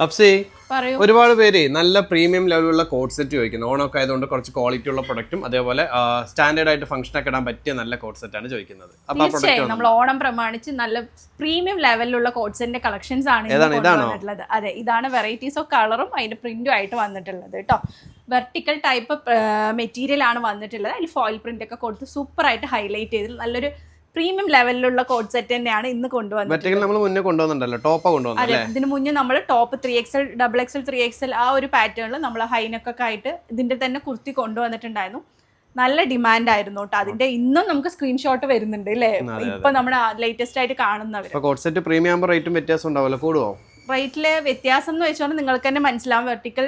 അപ്സി ഒരുപാട് പേര് നല്ല പ്രീമിയം ലെവലുള്ള കോഡ് സെറ്റ് ചോദിക്കുന്നു. ഓണമൊക്കെ ആയതുകൊണ്ട് കുറച്ച് ക്വാളിറ്റി ഉള്ള പ്രൊഡക്റ്റും അതേപോലെ സ്റ്റാൻഡേർഡ് ആയിട്ട് ഫംഗ്ഷൻ ഒക്കെ ഇടാൻ പറ്റിയ നല്ല കോഡ് സെറ്റ് ആണ് ചോദിക്കുന്നത്. തീർച്ചയായും നമ്മൾ ഓണം പ്രമാണിച്ച് നല്ല പ്രീമിയം ലെവലിലുള്ള കോഡ് സെറ്റിന്റെ കളക്ഷൻസ് ആണ് വന്നിട്ടുള്ളത്. അതെ, ഇതാണ് വെറൈറ്റീസ് ഓഫ് കളറും അതിന്റെ പ്രിന്റും ആയിട്ട് വന്നിട്ടുള്ളത് കേട്ടോ. വെർട്ടിക്കൽ ടൈപ്പ് മെറ്റീരിയൽ ആണ് വന്നിട്ടുള്ളത്. അതിൽ ഫോയിൽ പ്രിന്റ് ഒക്കെ കൊടുത്ത് സൂപ്പർ ആയിട്ട് ഹൈലൈറ്റ് ചെയ്ത് നല്ലൊരു പ്രീമിയം ലെവലിലുള്ള കോഡ് സെറ്റ് തന്നെയാണ് ഇന്ന് കൊണ്ടുവന്നത്. അതെ, ഇതിന് മുന്നേ നമ്മൾ ടോപ്പ് 3XL, XXL, 3XL ആ ഒരു പാറ്റേണിൽ നമ്മൾ ഹൈനെക്കൊക്കെ ആയിട്ട് ഇതിന്റെ തന്നെ കുർത്തി കൊണ്ടുവന്നിട്ടുണ്ടായിരുന്നു. നല്ല ഡിമാൻഡ് ആയിരുന്നു കേട്ടോ. അതിന്റെ ഇന്നും നമുക്ക് സ്ക്രീൻഷോട്ട് വരുന്നുണ്ട് അല്ലേ? ഇപ്പൊ നമ്മുടെ ലേറ്റസ്റ്റ് ആയിട്ട് കാണുന്നവർ റേറ്റിലെ വ്യത്യാസം എന്ന് വെച്ചാൽ നിങ്ങൾക്ക് തന്നെ മനസ്സിലാവും. വെർട്ടിക്കൽ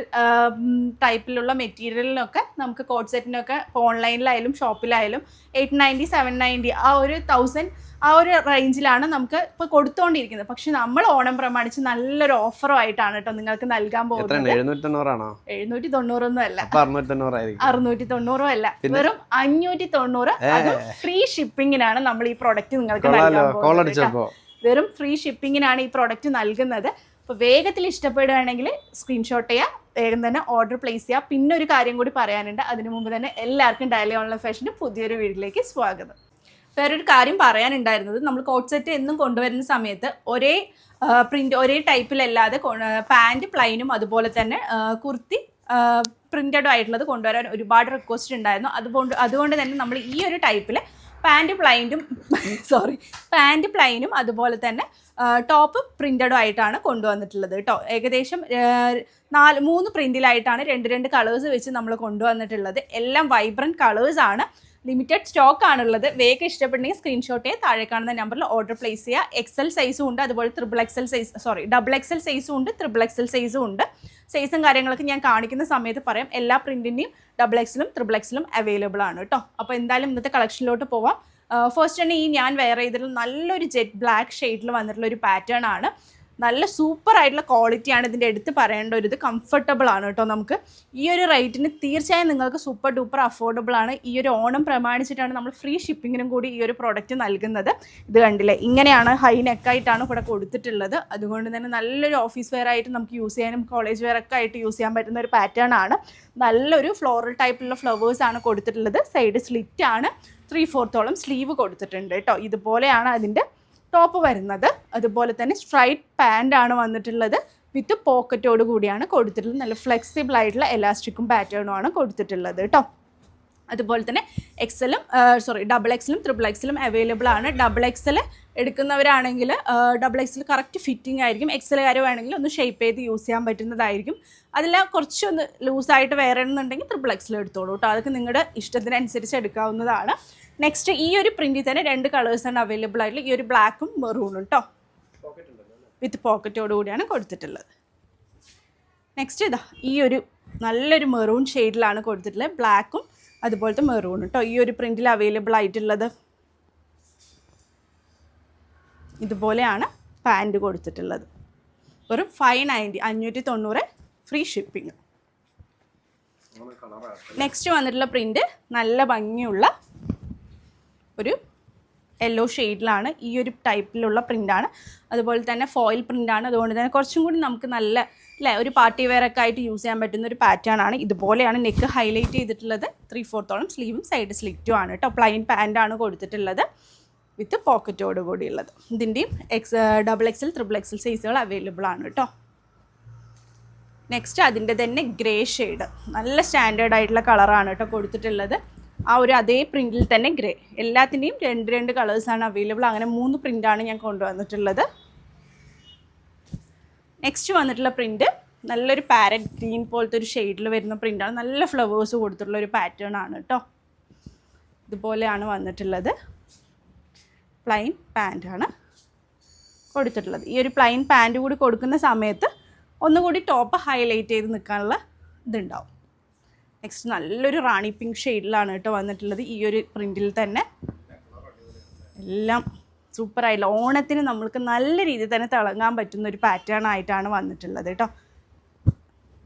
ടൈപ്പിലുള്ള മെറ്റീരിയലിനൊക്കെ നമുക്ക് കോഡ് സെറ്റിനൊക്കെ ഓൺലൈനിലായാലും ഷോപ്പിലായാലും 890, 790 ആ ഒരു 1000 ആ ഒരു റേഞ്ചിലാണ് നമുക്ക് ഇപ്പോൾ കൊടുത്തുകൊണ്ടിരിക്കുന്നത്. പക്ഷെ നമ്മൾ ഓണം പ്രമാണിച്ച് നല്ലൊരു ഓഫറും ആയിട്ടാണ് കേട്ടോ നിങ്ങൾക്ക് നൽകാൻ പോകുന്നത്. 790 ഒന്നും അല്ല, 690 അല്ല, വെറും 590. അത് ഫ്രീ ഷിപ്പിങ്ങിനാണ് നമ്മൾ ഈ പ്രൊഡക്റ്റ് നിങ്ങൾക്ക് നൽകാൻ പോകുന്നത്. വെറും ഫ്രീ ഷിപ്പിങ്ങിനാണ് ഈ പ്രൊഡക്റ്റ് നൽകുന്നത്. അപ്പോൾ വേഗത്തിൽ ഇഷ്ടപ്പെടുകയാണെങ്കിൽ സ്ക്രീൻഷോട്ട് ചെയ്യുക, വേഗം തന്നെ ഓർഡർ പ്ലേസ് ചെയ്യുക. പിന്നെ ഒരു കാര്യം കൂടി പറയാനുണ്ട്. അതിനു മുമ്പ് തന്നെ എല്ലാവർക്കും ഡയലി ഓൺലൈൻ ഫാഷൻ്റെ പുതിയൊരു വീഡിയോയിലേക്ക് സ്വാഗതം. വേറൊരു കാര്യം പറയാനുണ്ടായിരുന്നത്, നമ്മൾ കോഡ് സെറ്റ് എന്നും കൊണ്ടുവരുന്ന സമയത്ത് ഒരേ പ്രിന്റ് ഒരേ ടൈപ്പിലല്ലാതെ പാൻറ് പ്ലൈനും അതുപോലെ തന്നെ കുർത്തി പ്രിന്റഡും ആയിട്ടുള്ളത് കൊണ്ടുവരാൻ ഒരുപാട് റിക്വസ്റ്റ് ഉണ്ടായിരുന്നു. അതുകൊണ്ട് തന്നെ നമ്മൾ ഈ ഒരു ടൈപ്പിൽ പാൻറ് പ്ലൈനും അതുപോലെ തന്നെ ടോപ്പ് പ്രിന്റഡും ആയിട്ടാണ് കൊണ്ടുവന്നിട്ടുള്ളത് കേട്ടോ. ഏകദേശം 3 പ്രിന്റിലായിട്ടാണ് 2 കളേഴ്സ് വെച്ച് നമ്മൾ കൊണ്ടുവന്നിട്ടുള്ളത്. എല്ലാം വൈബ്രൻറ്റ് കളേഴ്സാണ്. ലിമിറ്റഡ് സ്റ്റോക്ക് ആണുള്ളത്. വേഗം ഇഷ്ടപ്പെട്ടെങ്കിൽ സ്ക്രീൻഷോട്ട് ചെയ്യുക, താഴെ കാണുന്ന നമ്പറിൽ ഓർഡർ പ്ലേസ് ചെയ്യുക. XL സൈസും ഉണ്ട്, അതുപോലെ XXL സൈസും ഉണ്ട്, XXL സൈസും ഉണ്ട്. സൈസും കാര്യങ്ങളൊക്കെ ഞാൻ കാണിക്കുന്ന സമയത്ത് പറയാം. എല്ലാ പ്രിന്റിൻ്റെയും XXL, XXL അവൈലബിൾ ആണ് കേട്ടോ. അപ്പോൾ എന്തായാലും ഇന്നത്തെ കളക്ഷനിലോട്ട് പോവാം. ഫസ്റ്റ് തന്നെ ഈ ഞാൻ വെയർ ചെയ്തിട്ടുള്ള നല്ലൊരു ജെറ്റ് ബ്ലാക്ക് ഷെയ്ഡിൽ വന്നിട്ടുള്ള ഒരു പാറ്റേൺ ആണ്. നല്ല സൂപ്പർ ആയിട്ടുള്ള ക്വാളിറ്റിയാണ്. ഇതിൻ്റെ എടുത്ത് പറയേണ്ട ഒരു ഇത് കംഫർട്ടബിൾ ആണ് കേട്ടോ. നമുക്ക് ഈ ഒരു റേറ്റിന് തീർച്ചയായും നിങ്ങൾക്ക് സൂപ്പർ ഡൂപ്പർ അഫോർഡബിൾ ആണ്. ഈ ഒരു ഓണം പ്രമാണിച്ചിട്ടാണ് നമ്മൾ ഫ്രീ ഷിപ്പിങ്ങിനും കൂടി ഈ ഒരു പ്രോഡക്റ്റ് നൽകുന്നത്. ഇത് കണ്ടില്ലേ, ഇങ്ങനെയാണ് ഹൈ നെക്കായിട്ടാണ് ഇവിടെ കൊടുത്തിട്ടുള്ളത്. അതുകൊണ്ട് തന്നെ നല്ലൊരു ഓഫീസ് വെയർ ആയിട്ട് നമുക്ക് യൂസ് ചെയ്യാനും കോളേജ് വെയർ ഒക്കെ ആയിട്ട് യൂസ് ചെയ്യാൻ പറ്റുന്ന ഒരു പാറ്റേൺ ആണ്. നല്ലൊരു ഫ്ലോറൽ ടൈപ്പിലുള്ള ഫ്ലവേഴ്സ് ആണ് കൊടുത്തിട്ടുള്ളത്. സൈഡ് സ്ലിറ്റ് ആണ്, 3/4 സ്ലീവ് കൊടുത്തിട്ടുണ്ട് കേട്ടോ. ഇതുപോലെയാണ് അതിൻ്റെ ടോപ്പ് വരുന്നത്. അതുപോലെ തന്നെ സ്ട്രൈറ്റ് പാൻ്റ് ആണ് വന്നിട്ടുള്ളത്. വിത്ത് പോക്കറ്റോട് കൂടിയാണ് കൊടുത്തിട്ടുള്ളത്. നല്ല ഫ്ലെക്സിബിൾ ആയിട്ടുള്ള എലാസ്റ്റിക്കും പാറ്റേണും ആണ് കൊടുത്തിട്ടുള്ളത് കേട്ടോ. അതുപോലെ തന്നെ XXL, XXL അവൈലബിൾ ആണ്. XXL എടുക്കുന്നവരാണെങ്കിൽ XXL കറക്റ്റ് ഫിറ്റിംഗ് ആയിരിക്കും. XL വേണമെങ്കിൽ ഒന്ന് ഷേപ്പ് ചെയ്ത് യൂസ് ചെയ്യാൻ പറ്റുന്നതായിരിക്കും. അതെല്ലാം കുറച്ചൊന്ന് ലൂസായിട്ട് വേണമെന്നുണ്ടെങ്കിൽ XXL എടുത്തോളൂ കേട്ടോ. അതൊക്കെ നിങ്ങളുടെ ഇഷ്ടത്തിനനുസരിച്ച് എടുക്കാവുന്നതാണ്. നെക്സ്റ്റ് ഈ ഒരു പ്രിന്റിൽ തന്നെ 2 കളേഴ്സാണ് അവൈലബിൾ ആയിട്ടുള്ളത്. ഈ ഒരു ബ്ലാക്കും മെറൂണും കേട്ടോ, വിത്ത് പോക്കറ്റോട് കൂടിയാണ് കൊടുത്തിട്ടുള്ളത്. നെക്സ്റ്റ് ഇതാ ഈ ഒരു നല്ലൊരു മെറൂൺ ഷെയ്ഡിലാണ് കൊടുത്തിട്ടുള്ളത്. ബ്ലാക്കും അതുപോലത്തെ മെറൂണും കേട്ടോ ഈ ഒരു പ്രിന്റിൽ അവൈലബിൾ ആയിട്ടുള്ളത്. ഇതുപോലെയാണ് പാൻറ് കൊടുത്തിട്ടുള്ളത്. വെറും 590 ഫ്രീ ഷിപ്പിംഗ്. നെക്സ്റ്റ് വന്നിട്ടുള്ള പ്രിന്റ് നല്ല ഭംഗിയുള്ള ഒരു യെല്ലോ ഷെയ്ഡിലാണ്. ഈ ഒരു ടൈപ്പിലുള്ള പ്രിൻ്റാണ്. അതുപോലെ തന്നെ ഫോയിൽ പ്രിൻ്റാണ്. അതുകൊണ്ട് തന്നെ കുറച്ചും കൂടി നമുക്ക് നല്ല ഒരു പാർട്ടി വെയർ ഒക്കെ ആയിട്ട് യൂസ് ചെയ്യാൻ പറ്റുന്ന ഒരു പാറ്റേൺ ആണ്. ഇതുപോലെയാണ് നെക്ക് ഹൈലൈറ്റ് ചെയ്തിട്ടുള്ളത്. 3/4 സ്ലീവും സൈഡ് സ്ലിറ്റും ആണ് കേട്ടോ. പ്ലൈൻ പാൻ്റാണ് കൊടുത്തിട്ടുള്ളത് വിത്ത് പോക്കറ്റോട് കൂടിയുള്ളത്. ഇതിൻ്റെയും XXL, XXL സൈസുകൾ അവൈലബിൾ ആണ് കേട്ടോ. നെക്സ്റ്റ് അതിൻ്റെ തന്നെ ഗ്രേ ഷെയ്ഡ്, നല്ല സ്റ്റാൻഡേർഡ് ആയിട്ടുള്ള കളറാണ് കേട്ടോ കൊടുത്തിട്ടുള്ളത്. ആ ഒരു അതേ പ്രിൻറ്റിൽ തന്നെ ഗ്രേ. എല്ലാത്തിൻ്റെയും 2 കളേഴ്സാണ് അവൈലബിൾ. അങ്ങനെ 3 പ്രിൻ്റാണ് ഞാൻ കൊണ്ടുവന്നിട്ടുള്ളത്. നെക്സ്റ്റ് വന്നിട്ടുള്ള പ്രിൻറ്റ് നല്ലൊരു പാരറ്റ് ഗ്രീൻ പോലത്തെ ഒരു ഷെയ്ഡിൽ വരുന്ന പ്രിൻ്റാണ്. നല്ല ഫ്ലവേഴ്സ് കൊടുത്തിട്ടുള്ള ഒരു പാറ്റേൺ ആണ് കേട്ടോ. ഇതുപോലെയാണ് വന്നിട്ടുള്ളത്. പ്ലൈൻ പാൻ്റാണ് കൊടുത്തിട്ടുള്ളത്. ഈ ഒരു പ്ലൈൻ പാൻറ് കൂടി കൊടുക്കുന്ന സമയത്ത് ഒന്നുകൂടി ടോപ്പ് ഹൈലൈറ്റ് ചെയ്ത് നിൽക്കാനുള്ള ഇതുണ്ടാവും. നെക്സ്റ്റ് നല്ലൊരു റാണി പിങ്ക് ഷെയ്ഡിലാണ് കേട്ടോ വന്നിട്ടുള്ളത്. ഈ ഒരു പ്രിൻറ്റിൽ തന്നെ എല്ലാം സൂപ്പറായിട്ടുള്ള ഓണത്തിന് നമ്മൾക്ക് നല്ല രീതിയിൽ തന്നെ തിളങ്ങാൻ പറ്റുന്ന ഒരു പാറ്റേൺ ആയിട്ടാണ് വന്നിട്ടുള്ളത് കേട്ടോ.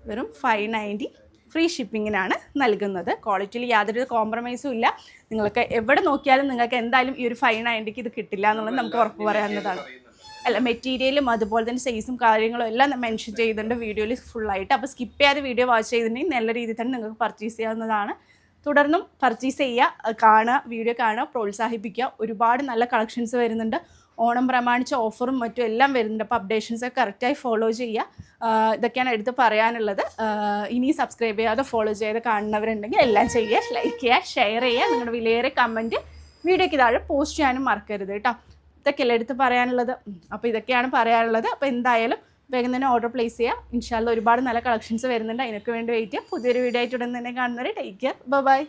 വെറും 590 ഫ്രീ ഷിപ്പിങ്ങിനാണ് നൽകുന്നത്. ക്വാളിറ്റിയിൽ യാതൊരു കോംപ്രമൈസും ഇല്ല. നിങ്ങൾക്ക് എവിടെ നോക്കിയാലും നിങ്ങൾക്ക് എന്തായാലും ഈ ഒരു 590 ഇത് കിട്ടില്ല എന്നുള്ളത് നമുക്ക് ഉറപ്പ് പറയാവുന്നതാണ്. അല്ല മെറ്റീരിയലും അതുപോലെ തന്നെ സൈസും കാര്യങ്ങളും എല്ലാം മെൻഷൻ ചെയ്തിട്ടുണ്ട് വീഡിയോയിൽ ഫുള്ളായിട്ട്. അപ്പോൾ സ്കിപ്പ് ചെയ്യാതെ വീഡിയോ വാച്ച് ചെയ്തിട്ടുണ്ടെങ്കിൽ നല്ല രീതിയിൽ തന്നെ നിങ്ങൾക്ക് പർച്ചേസ് ചെയ്യാവുന്നതാണ്. തുടർന്നും പർച്ചേസ് ചെയ്യുക, കാണുക, വീഡിയോ കാണുക, പ്രോത്സാഹിപ്പിക്കുക. ഒരുപാട് നല്ല കളക്ഷൻസ് വരുന്നുണ്ട്. ഓണം പ്രമാണിച്ച് ഓഫറും മറ്റും എല്ലാം വരുന്നുണ്ട്. അപ്പോൾ അപ്ഡേഷൻസൊക്കെ കറക്റ്റായി ഫോളോ ചെയ്യുക. ഇതൊക്കെയാണ് എടുത്ത് പറയാനുള്ളത്. ഇനി സബ്സ്ക്രൈബ് ചെയ്യാതെ ഫോളോ ചെയ്ത് കാണുന്നവരുണ്ടെങ്കിൽ എല്ലാം ചെയ്യുക, ലൈക്ക് ചെയ്യുക, ഷെയർ ചെയ്യുക. നിങ്ങളുടെ വിലയേറെ കമൻറ്റ് വീഡിയോയ്ക്ക് താഴെ പോസ്റ്റ് ചെയ്യാനും മറക്കരുത് കേട്ടോ. ഇതൊക്കെയല്ലേ എടുത്ത് പറയാനുള്ളത്. അപ്പോൾ ഇതൊക്കെയാണ് പറയാനുള്ളത്. അപ്പോൾ എന്തായാലും വേഗം തന്നെ ഓർഡർ പ്ലേസ് ചെയ്യുക. ഇൻഷാല്ലാ ഒരുപാട് നല്ല കളക്ഷൻസ് വരുന്നുണ്ട്. അതിനൊക്കെ വേണ്ടി വെയിറ്റ് ചെയ്യുക. പുതിയൊരു വീഡിയോ ആയിട്ട് ഉടൻ തന്നെ കാണുന്നവരെ ടേക്ക് കെയർ. ബൈ.